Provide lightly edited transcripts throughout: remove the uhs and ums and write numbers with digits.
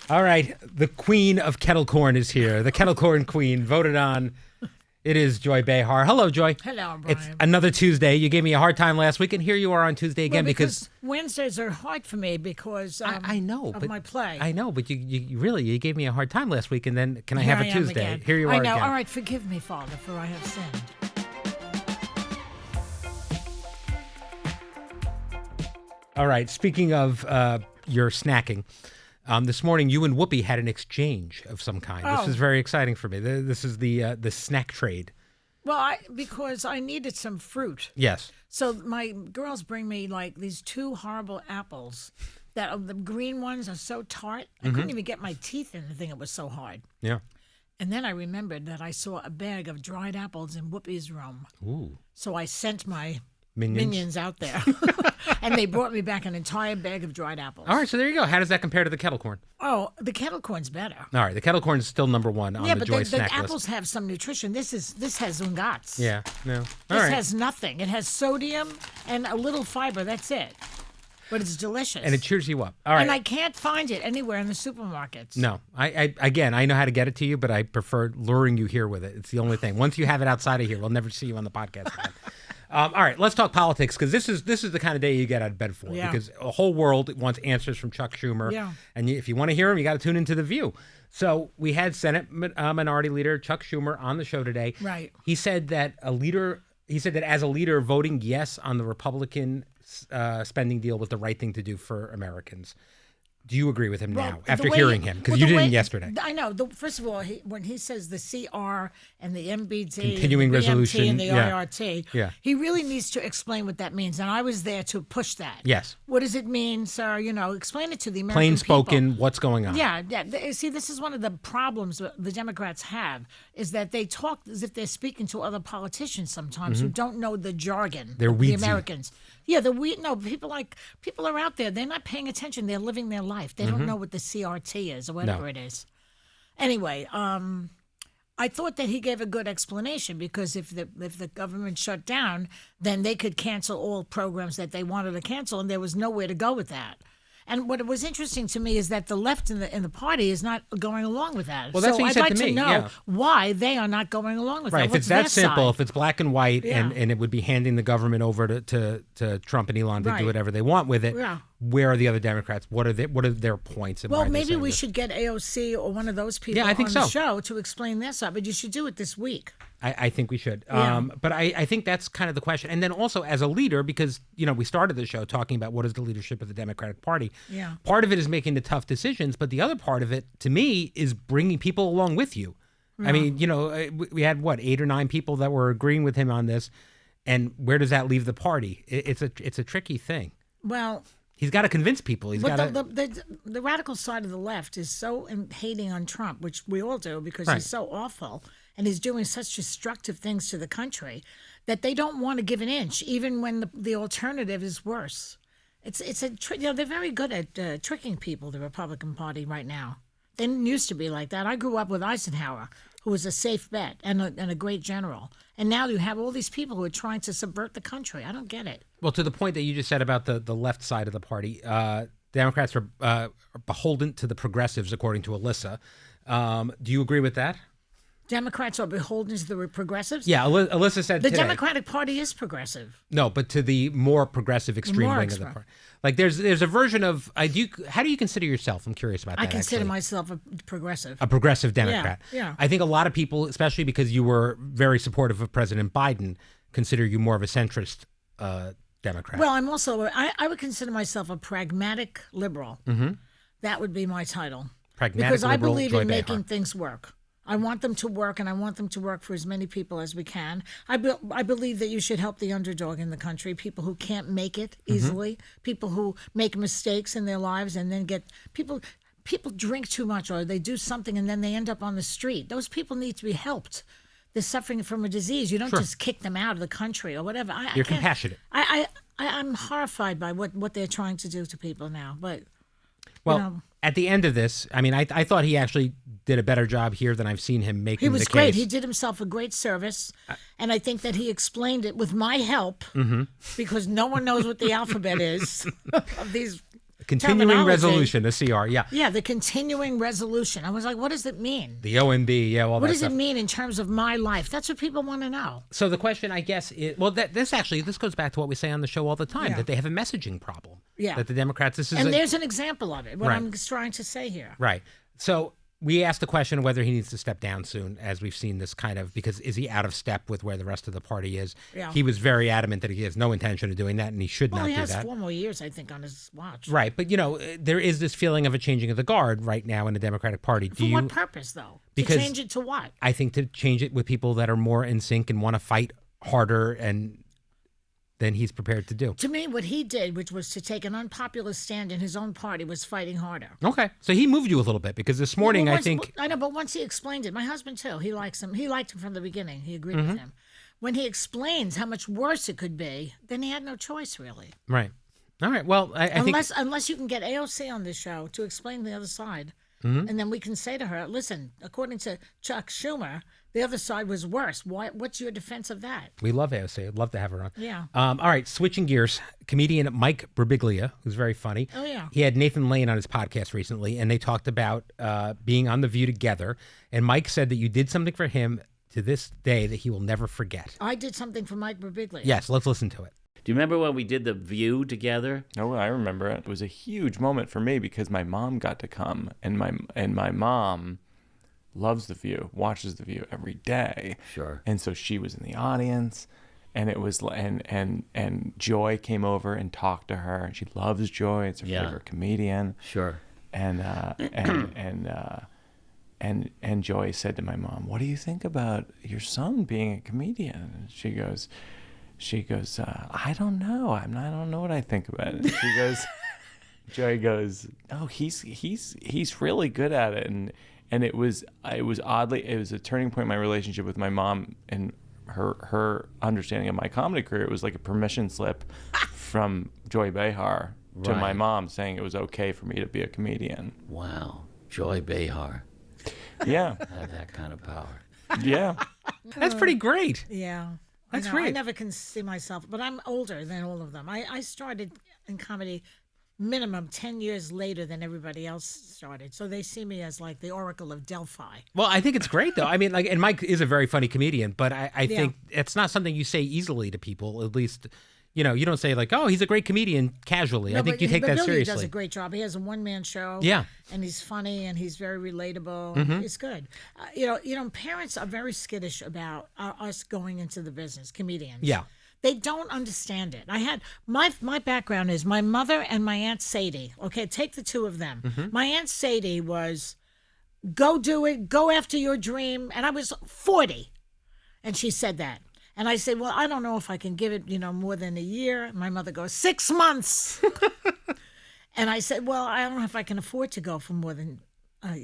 All right, the queen of kettle corn is here. The kettle corn queen, voted on. It is Joy Behar. Hello, Joy. Hello, Brian. It's another Tuesday. You gave me a hard time last week, and here you are on Tuesday again because Wednesdays are hard for me because I know, of but my play. I know, but you gave me a hard time last week, and then can I have a Tuesday? Again. Here you are I know. again. All right, forgive me, Father, for I have sinned. All right, speaking of your snacking, this morning you and Whoopi had an exchange of some kind. Oh. This is very exciting for me. This is the snack trade. Well, because I needed some fruit. Yes. So my girls bring me like these two horrible apples that the green ones are so tart. I couldn't even get my teeth in the thing. It was so hard. Yeah. And then I remembered that I saw a bag of dried apples in Whoopi's room. Ooh. So I sent my Minions. minions out there. And they brought me back an entire bag of dried apples. All right, so there you go. How does that compare to the kettle corn? Oh, the kettle corn's better. All right, the kettle corn is still number one on the Joy snack the list. apples have some nutrition. This has ungats. Yeah, no. All This right. has nothing. It has sodium and a little fiber. That's it. But it's delicious. And it cheers you up. All right. And I can't find it anywhere in the supermarkets. No, I know how to get it to you, but I prefer luring you here with it. It's the only thing. Once you have it outside of here, we'll never see you on the podcast again. All right, let's talk politics because this is the kind of day you get out of bed for. Yeah. Because a whole world wants answers from Chuck Schumer. Yeah. And if you want to hear him, you got to tune into The View. So we had Senate Minority Leader Chuck Schumer on the show today. Right. He said that as a leader, voting yes on the Republican spending deal was the right thing to do for Americans. Do you agree with him now after hearing him? Because you didn't yesterday. I know. First of all, when he says the CR and the MBT, Continuing the resolution, BMT and the yeah. IRT, he really needs to explain what that means. And I was there to push that. Yes. What does it mean, sir? Explain it to the American Plain spoken, people. what's going on? Yeah. See, this is one of the problems the Democrats have, is that they talk as if they're speaking to other politicians sometimes who don't know the jargon. They're of the weedsy. Americans. Yeah, people are out there. They're not paying attention. They're living their life. They don't know what the CRT is or whatever it is. Anyway, I thought that he gave a good explanation because if the government shut down, then they could cancel all programs that they wanted to cancel, and there was nowhere to go with that. And what was interesting to me is that the left in the party is not going along with that. Well, that's so what he I'd said like to me, know yeah. why they are not going along with Right, that. if What's it's that their simple, side? if it's black and white, Yeah. and it would be handing the government over to Trump and Elon to Right. do whatever they want with it, Yeah. where are the other Democrats? What are their points? And why Well, are they maybe saying we this? should get AOC or one of those people Yeah, I think on the so. show to explain their side. But you should do it this week. I think we should. Yeah. But I think that's kind of the question. And then also as a leader, because, we started the show talking about what is the leadership of the Democratic Party. Yeah. Part of it is making the tough decisions, but the other part of it, to me, is bringing people along with you. I mean, we had, 8 or 9 people that were agreeing with him on this. And where does that leave the party? It's a tricky thing. Well, He's got to convince people. He's got but to. the radical side of the left is so hating on Trump, which we all do because Right. he's so awful and he's doing such destructive things to the country that they don't want to give an inch, even when the alternative is worse. They're very good at tricking people. The Republican Party right now. They didn't used to be like that. I grew up with Eisenhower, who was a safe bet and a great general. And now you have all these people who are trying to subvert the country. I don't get it. Well, to the point that you just said about the left side of the party, Democrats are beholden to the progressives, according to Alyssa. Do you agree with that? Democrats are beholden to the progressives? Yeah, Alyssa said The today. Democratic Party is progressive. No, but to the more progressive extreme more wing of the party. Like there's a version of how do you consider yourself? I'm curious about that. I consider actually. myself a progressive. A progressive Democrat. Yeah. I think a lot of people, especially because you were very supportive of President Biden, consider you more of a centrist Democrat. Well, I'm also, I would consider myself a pragmatic liberal. Mm-hmm. That would be my title. Pragmatic because liberal, I believe Joy in Behar. making things work. I want them to work, and I want them to work for as many people as we can. I believe that you should help the underdog in the country, people who can't make it easily, people who make mistakes in their lives and then get people drink too much or they do something and then they end up on the street. Those people need to be helped. They're suffering from a disease. You don't just kick them out of the country or whatever. You're compassionate. I'm horrified by what they're trying to do to people now. But Well, at the end of this, I mean, I thought he actually did a better job here than I've seen him making he was the great. case. He did himself a great service, and I think that he explained it with my help because no one knows what the alphabet is of these. continuing terminology. resolution, a CR, yeah. Yeah, the continuing resolution. I was like, what does it mean? The OMB, yeah, all What that does stuff. it mean in terms of my life? That's what people want to know. So the question, I guess, is, well, this goes back to what we say on the show all the time, that they have a messaging problem. Yeah. That the Democrats, there's an example of it, what Right. I'm trying to say here. Right. So we asked the question of whether he needs to step down soon, as we've seen this kind of, because is he out of step with where the rest of the party is? Yeah. He was very adamant that he has no intention of doing that, and he should not Well, do he has that. 4 more years, I think, on his watch. Right. But, there is this feeling of a changing of the guard right now in the Democratic Party. For what purpose, though? Because to change it to what? I think to change it with people that are more in sync and want to fight harder than he's prepared to do. To me, what he did, which was to take an unpopular stand in his own party, was fighting harder. Okay. So he moved you a little bit, because this morning, Well, I think... I know, but once he explained it, my husband, too, he likes him. He liked him from the beginning. He agreed Mm-hmm. with him. When he explains how much worse it could be, then he had no choice, really. Right. All right. Well, I think... Unless you can get AOC on this show to explain the other side. Mm-hmm. And then we can say to her, listen, according to Chuck Schumer, the other side was worse. What's your defense of that? We love AOC. I'd love to have her on. Yeah. All right, switching gears. Comedian Mike Birbiglia, who's very funny. Oh, yeah. He had Nathan Lane on his podcast recently, and they talked about being on The View together. And Mike said that you did something for him to this day that he will never forget. I did something for Mike Birbiglia. Yes, let's listen to it. Do you remember when we did The View together? Oh, I remember it. It was a huge moment for me because my mom got to come, and my mom loves The View, watches The View every day. Sure. And so she was in the audience, and it was and Joy came over and talked to her, and she loves Joy. It's her favorite comedian. Sure. And Joy said to my mom, "What do you think about your son being a comedian?" And she goes, I don't know. I don't know what I think about it. She goes, Joy goes, "Oh, he's really good at it." And it was a turning point in my relationship with my mom and her understanding of my comedy career. It was like a permission slip from Joy Behar to my mom saying it was okay for me to be a comedian. Wow. Joy Behar Yeah. had that kind of power. Yeah. That's pretty great. Yeah. That's I great. never can see myself, but I'm older than all of them. I started in comedy minimum 10 years later than everybody else started. So they see me as like the Oracle of Delphi. Well, I think it's great, though. I mean, and Mike is a very funny comedian, but I think it's not something you say easily to people, at least... you don't say like, "Oh, he's a great comedian," casually. No, I think but you take that Birbiglia seriously. does a great job. He has a one-man show. Yeah. And he's funny and he's very relatable. Mm-hmm. It's good. Parents are very skittish about us going into the business, comedians. Yeah. They don't understand it. I had my background is my mother and my Aunt Sadie. Okay, take the two of them. Mm-hmm. My My Aunt Sadie was, go do it, go after your dream. And I was 40. And she said that. And I said, well, I don't know if I can give it, more than a year. My mother goes, 6 months. And I said, well, I don't know if I can afford to go for more than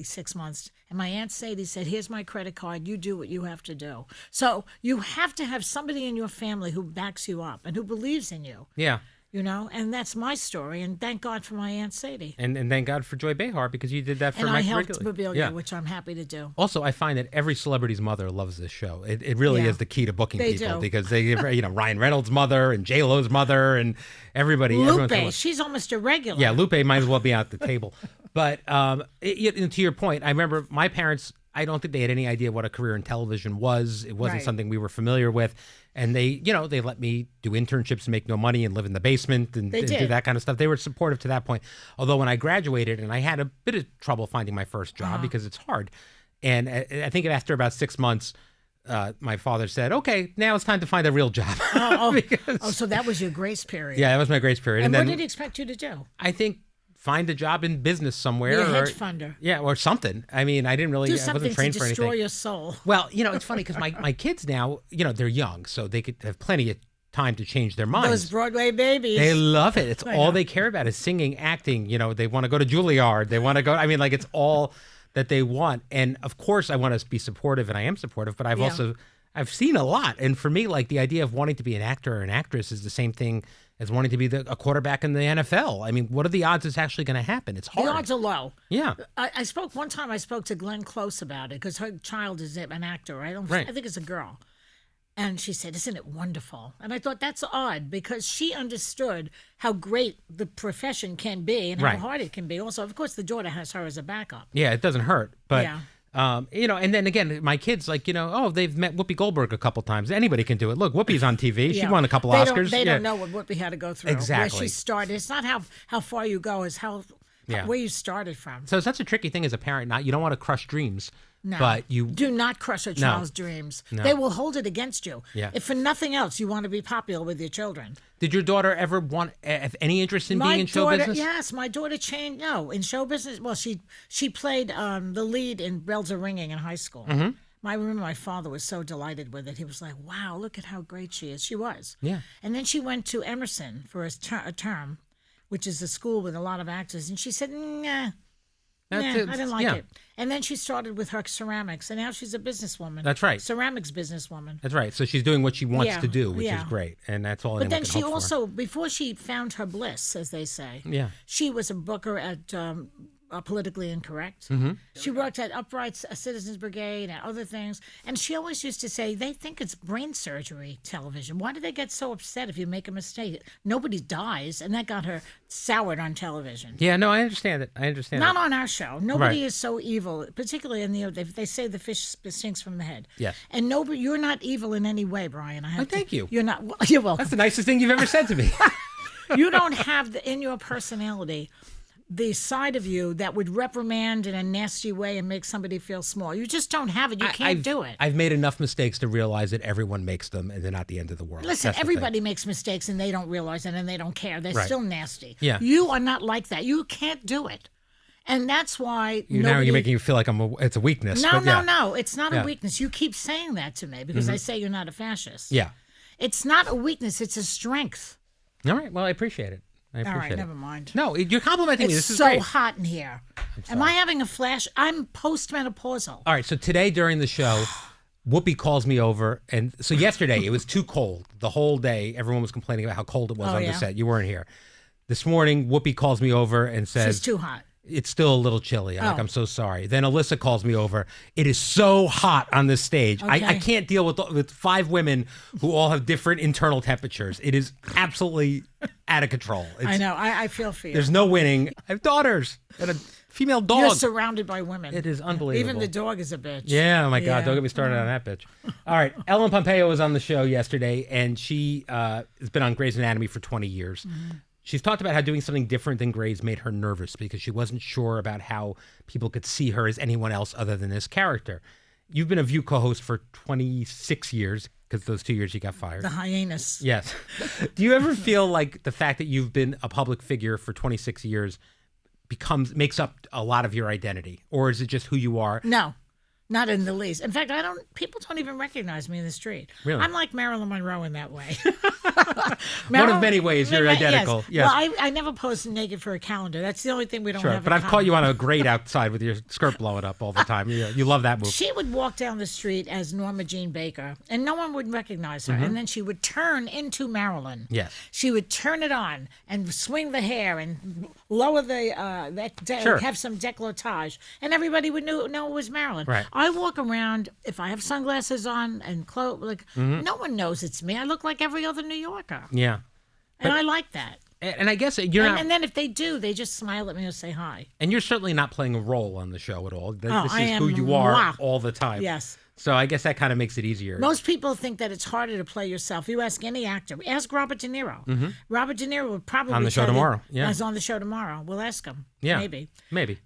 6 months. And my Aunt Sadie said, here's my credit card. You do what you have to do. So you have to have somebody in your family who backs you up and who believes in you. Yeah. And that's my story. And thank God for my Aunt Sadie. And thank God for Joy Behar, because you did that for And I Mike helped Birbiglia. Birbiglia, which I'm happy to do. Also, I find that every celebrity's mother loves this show. It really Yeah. is the key to booking They people, do. because they, Ryan Reynolds' mother and J Lo's mother and everybody. everyone's gonna Lupe, love- she's almost a regular. Yeah, Lupe might as well be at the table. But to your point, I remember my parents, I don't think they had any idea what a career in television was. It wasn't Right. something we were familiar with. And they let me do internships and make no money and live in the basement and do did. that kind of stuff. They were supportive to that point. Although when I graduated, and I had a bit of trouble finding my first job because it's hard. And I think after about 6 months, my father said, "Okay, now it's time to find a real job." So that was your grace period. Yeah, that was my grace period. And then what did he expect you to do? I think find a job in business somewhere. Be a or, hedge funder. Yeah, or something. I mean, I didn't really, Do I something wasn't to trained for destroy anything. your soul. Well, it's funny because my kids now, they're young, so they could have plenty of time to change their minds. Those Broadway babies. They love it. It's I all know. they care about is singing, acting. They want to go to Juilliard. They want to go. I mean, like, it's all that they want. And of course, I want to be supportive, and I am supportive. But I've seen a lot. And for me, like, the idea of wanting to be an actor or an actress is the same thing as wanting to be a quarterback in the NFL. I mean, what are the odds it's actually going to happen? It's hard. The odds are low. Yeah. I spoke to Glenn Close about it because her child is an actor. I think it's a girl. And she said, "Isn't it wonderful?" And I thought that's odd because she understood how great the profession can be and how Right. hard it can be. Also, of course, the daughter has her as a backup. Yeah, it doesn't hurt. But, Yeah. and then again, my kids, like, they've met Whoopi Goldberg a couple times. Anybody can do it. Look, Whoopi's on TV. She Yeah. won a couple They Oscars. They don't know what Whoopi had to go through. Where Exactly. she started. It's not how far you go, it's Yeah. where you started from. So that's a tricky thing as a parent. You don't want to crush dreams, No. but you Do not crush a child's dreams. No. They will hold it against you. Yeah. If for nothing else, you want to be popular with your children. Did your daughter ever have any interest in being in show business? Yes, my daughter changed. No, in show business. Well, she played the lead in Bells Are Ringing in high school. Mm-hmm. I remember my father was so delighted with it. He was like, "Wow, look at how great she is." She was. Yeah. And then she went to Emerson for a term, which is a school with a lot of actors, and she said, "Nah." I didn't like it. And then she started with her ceramics, and now she's a businesswoman. That's right. Ceramics businesswoman. That's right. So she's doing what she wants Yeah, to do, which is yeah. great, and that's all. But then anyone can she hope for. also, before she found her bliss, as they say, Yeah. she was a booker at Politically Incorrect. Mm-hmm. She worked at Upright Citizens Brigade and other things. And she always used to say, they think it's brain surgery television. Why do they get so upset if you make a mistake? Nobody dies. And that got her soured on television. Yeah, no, I understand it. Not on our show. Nobody Right. is so evil, particularly in they say the fish stinks from the head. Yes. And you're not evil in any way, Brian. Thank you. You're not. You're welcome. That's the nicest thing you've ever said to me. You don't have in your personality the side of you that would reprimand in a nasty way and make somebody feel small. You just don't have it. You can't do it. I've made enough mistakes to realize that everyone makes them, and they're not the end of the world. Listen, That's the everybody makes mistakes and they don't realize it and they don't care. They're Right. still nasty. Yeah. You are not like that. You can't do it. And that's why thing. Now you're making me feel like it's a weakness. No, but yeah. no. It's not Yeah. a weakness. You keep saying that to me because I say you're not a fascist. Yeah. It's not a weakness. It's a strength. All right. Well, I appreciate it. All right, never mind. No, you're complimenting me. It's This is so great. hot in here. Am I having a flash? I'm postmenopausal. All right. So today during the show, Whoopi calls me over, and so yesterday it was too cold. The whole day, everyone was complaining about how cold it was on the yeah? set. You weren't here. This morning, Whoopi calls me over and says, It's too hot. it's still a little chilly. I'm like, Oh. I'm so sorry. Then Alyssa calls me over. It is so hot on this stage. I Okay. can't deal with 5 women who all have different internal temperatures. It is absolutely out of control. I know. I feel for you. There's no winning. I have daughters and a female dog. You're surrounded by women. It is unbelievable. Even the dog is a bitch. Yeah, oh my God, Yeah. don't get me started on that bitch. All right, Ellen Pompeo was on the show yesterday, and she has been on Grey's Anatomy for 20 years. Mm-hmm. She's talked about how doing something different than Grey's made her nervous because she wasn't sure about how people could see her as anyone else other than this character. You've been a View co-host for 26 years, because those 2 years you got fired. The hyenas. Yes. Do you ever feel like the fact that you've been a public figure for 26 years makes up a lot of your identity, or is it just who you are? No, not in the least. In fact, people don't even recognize me in the street. Really? I'm like Marilyn Monroe in that way. One of many ways you're identical. Yes. Well, I never post naked for a calendar. That's the only thing we don't Sure, have. but in I've caught common. you on a grate outside with your skirt blowing up all the time. You love that move. She would walk down the street as Norma Jean Baker, and no one would recognize her. Mm-hmm. And then she would turn into Marilyn. Yes. She would turn it on and swing the hair and lower Sure. have some décolletage, and everybody would know it was Marilyn. Right. I walk around if I have sunglasses on and clothes, no one knows it's me. I look like every other New Yorker, Yeah. and I like that. And I guess you're not, And then if they do, they just smile at me and say hi. and you're certainly not playing a role on the show at all. This I is who am you are moi. all the time. Yes. So I guess that kind of makes it easier. Most people think that it's harder to play yourself. You ask any actor. Ask Robert De Niro. Robert De Niro would probably On the show tell you- tomorrow, yeah. He's on the show tomorrow. We'll ask him. Yeah. Maybe. Maybe.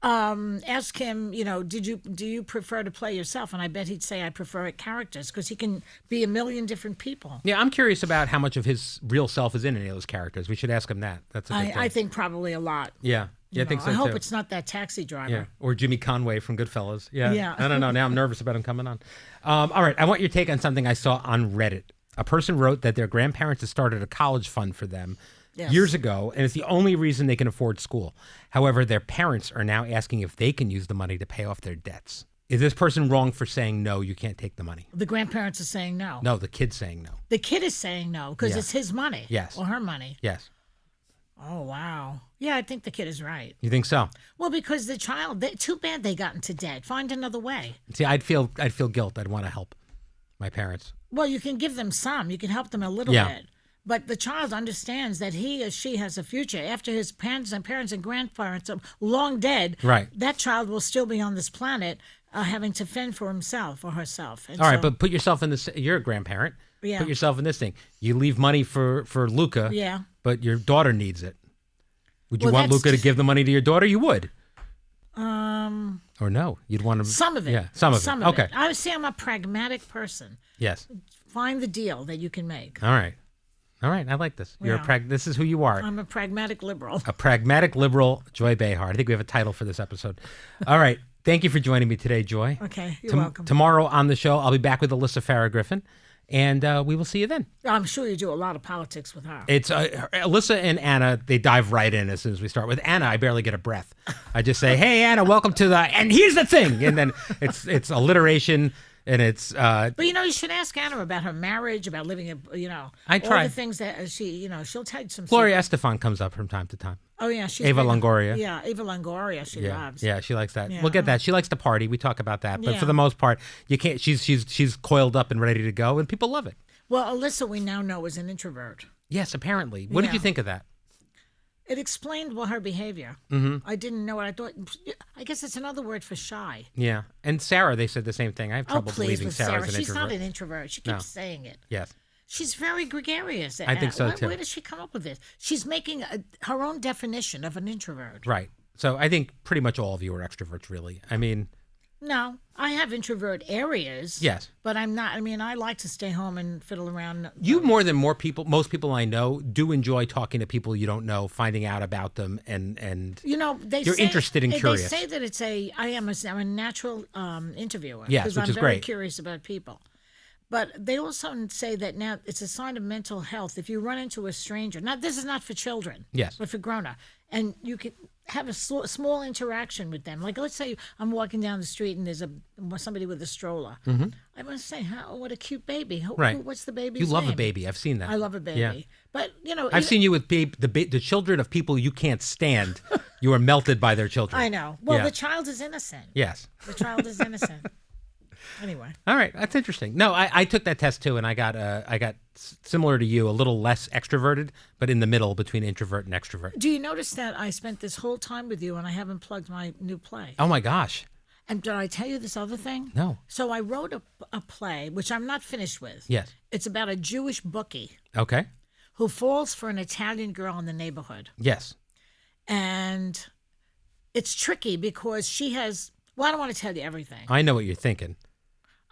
Ask him, do you prefer to play yourself? And I bet he'd say I prefer characters because he can be a million different people. Yeah, I'm curious about how much of his real self is in any of those characters. We should ask him that. That's a good thing. I think probably a lot. Yeah. Yeah, I think so I hope too. it's not that taxi driver. Yeah, or Jimmy Conway from Goodfellas. Yeah. Yeah. I don't know. Now I'm nervous about him coming on. All right, I want your take on something I saw on Reddit. A person wrote that their grandparents had started a college fund for them Yes. years ago, and it's the only reason they can afford school. However, their parents are now asking if they can use the money to pay off their debts. Is this person wrong for saying, no, you can't take the money? The grandparents are saying no. No, the kid's saying no. The kid is saying no because Yeah. it's his money. Yes. Or her money. Yes. Oh, wow. Yeah, I think the kid is right. You think so? Well, because the child, too bad they got into debt. Find another way. See, I'd feel guilt. I'd want to help. my parents. Well, you can give them some. You can help them a little Yeah. bit. But the child understands that he or she has a future. After his parents and grandparents are long dead, Right. that child will still be on this planet having to fend for himself or herself. And All right, so- but put yourself in this. You're a grandparent. Yeah. Put yourself in this thing. You leave money for Luca. Yeah. But your daughter needs it. Would you Well, want that's Luca to just- give the money to your daughter? You would. Or no? You'd want to. Some of it. Yeah, some of it. Okay. I would say I'm a pragmatic person. Yes. Find the deal that you can make. All right. All right. I like this. You're Yeah. This is who you are. I'm a pragmatic liberal. A pragmatic liberal, Joy Behar. I think we have a title for this episode. All right. Thank you for joining me today, Joy. Okay, you're welcome. Tomorrow on the show, I'll be back with Alyssa Farrah Griffin, and we will see you then. I'm sure you do a lot of politics with her. It's Alyssa and Anna. They dive right in as soon as we start. With Anna, I barely get a breath. I just say, "Hey, Anna, welcome to the," and here's the thing, and then it's alliteration, and it's. But you should ask Anna about her marriage, about living, I all try. the things that she, she'll tell you some. Gloria Estefan comes up from time to time. Oh yeah, she's Ava big on- Longoria. Yeah, Ava Longoria. She loves. Yeah, she likes that. Yeah. We'll get that. She likes to party. We talk about that, but Yeah. for the most part, you can't. She's coiled up and ready to go, and people love it. Well, Alyssa, we now know, is an introvert. Yes, apparently. What did Yeah. you think of that? It explained her behavior. Mm-hmm. I didn't know it. I guess it's another word for shy. Yeah, and Sarah, they said the same thing. I have trouble oh, please, believing with Sarah's Sarah. an She's introvert. not an introvert. She keeps No. saying it. Yes. She's very gregarious. I think so, too. Where does she come up with this? She's making her own definition of an introvert. Right. So I think pretty much all of you are extroverts, really. I mean, No, I have introvert areas. yes. But I'm not. I mean, I like to stay home and fiddle around. You more than most people I know do enjoy talking to people you don't know, finding out about them, and You're interested and curious. They say that I'm a natural interviewer. Yes, because which I'm is very great. curious about people. But they also say that now it's a sign of mental health if you run into a stranger. Now, this is not for children. Yes. But for grown-up. And you can have a small interaction with them. Like, let's say I'm walking down the street and there's somebody with a stroller. Mm-hmm. I want to say, what a cute baby. Right. What's the baby's you love name? a baby. I've seen that. I love a baby. Yeah. But, I've seen you with the children of people you can't stand. You are melted by their children. I know. Well, Yeah. the child is innocent. Yes. The child is innocent. Anyway. All right, that's interesting. No, I took that test too, and I got similar to you, a little less extroverted, but in the middle between introvert and extrovert. Do you notice that I spent this whole time with you and I haven't plugged my new play? Oh my gosh, And did I tell you this other thing? no. So I wrote a play, which I'm not finished with. Yes. It's about a Jewish bookie Okay. who falls for an Italian girl in the neighborhood. Yes. And it's tricky because she has, well, I don't want to tell you everything. I know what you're thinking.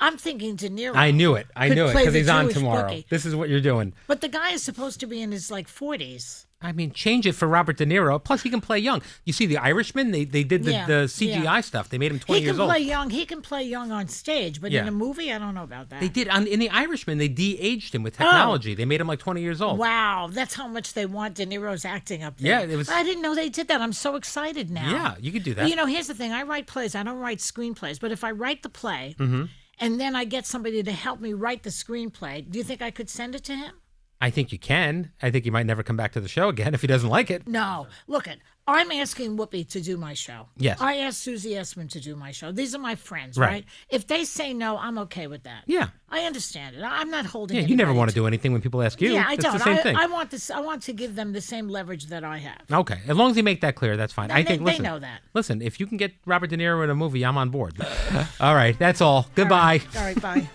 I'm thinking De Niro. I knew it. I could knew it play because the he's on Jewish tomorrow. bookie. This is what you're doing. But the guy is supposed to be in his 40s. I mean, change it for Robert De Niro. Plus, he can play young. You see, The Irishman, they did the Yeah, CGI yeah. stuff. They made him 20 He years can old. play young. He can play young on stage, but Yeah. in a movie, I don't know about that. They did. In The Irishman, they de-aged him with technology. They made him like 20 years old. Wow, that's how much they want De Niro's acting up there. Yeah, it was- I didn't know they did that. I'm so excited now. Yeah, you could do that. Here's the thing. I write plays. I don't write screenplays. But if I write the play Mm-hmm. and then I get somebody to help me write the screenplay, do you think I could send it to him? I think you can. I think you might never come back to the show again if he doesn't like it. No. Look, I'm asking Whoopi to do my show. Yes. I asked Susie Essman to do my show. These are my friends, Right. right? If they say no, I'm okay with that. Yeah. I understand it. I'm not holding. Yeah, you never anybody want to do anything when people ask you. Yeah, I It's don't. the same thing. I want this. I want to give them the same leverage that I have. Okay, as long as you make that clear, that's fine. And I they- think. they Listen, know that. Listen, if you can get Robert De Niro in a movie, I'm on board. All right, that's all. Goodbye. All right, bye.